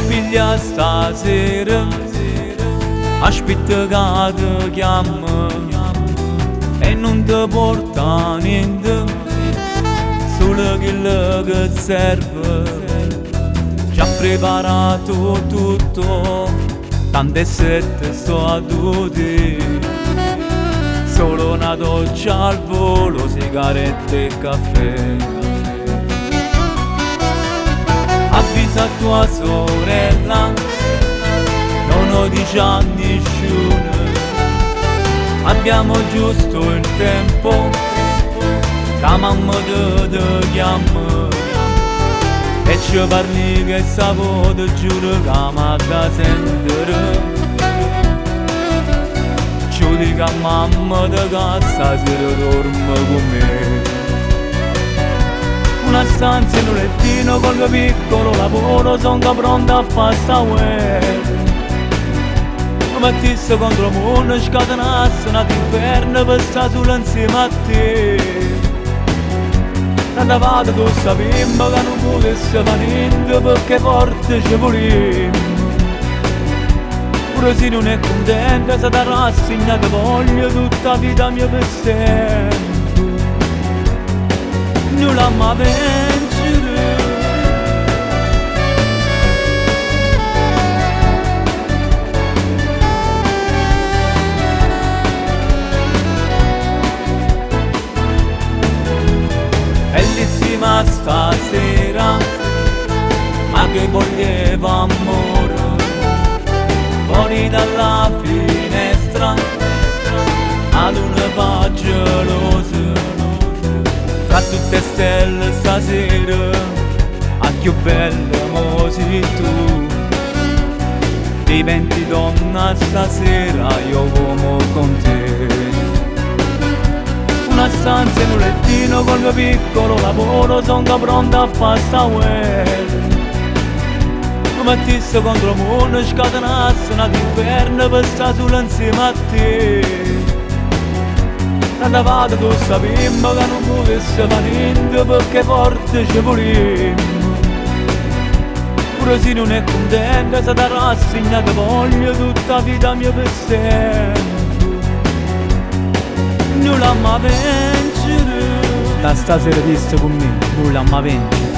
piglia stasera, aspetta che ti chiama e non ti porta niente, solo quello che serve. Ci ha preparato tutto, tante sette sto a tutti, solo una doccia al volo, sigarette e caffè. Avvisa tua sorella, non lo dici a nessuno, abbiamo giusto il tempo, la mamma ti chiama e ci parli che sapevo, ti giuro che mi da sentire. Ci dico a mamma di casa se dorme con me. Una stanza in un lettino col mio piccolo lavoro, sono pronta a fare sta guerra. Mi mettesse contro il mondo, scatenasse un inferno per stare solo insieme a te. Tanta vada tu sapemmo che non potesse fare niente perché forte ci volemmo. Pure se non è contenta, se ti rassegna che voglio tutta la vita mia per sempre. Non la mai vincere. Bellissima stasera, ma che voleva amore, fuori dalla finestra, ad una pace gelosa. Tra tutte stelle stasera, a più bella mo sei tu. Diventi donna stasera, io uomo con te. Una stanza in un lettino col mio piccolo lavoro, sono pronta a fare sta guerra. Mi mettesse contro il mondo, scatenasse un inferno per stare solo insieme a te. Tanta vada tu sapemmo che non potesse fare niente perché forte ci volemmo. Pure se non è contenta, se ti rassegna che voglio tutta la vita mia per sempre. Non la mai vincere. Da stasera ti sto con me, non la mai vincere.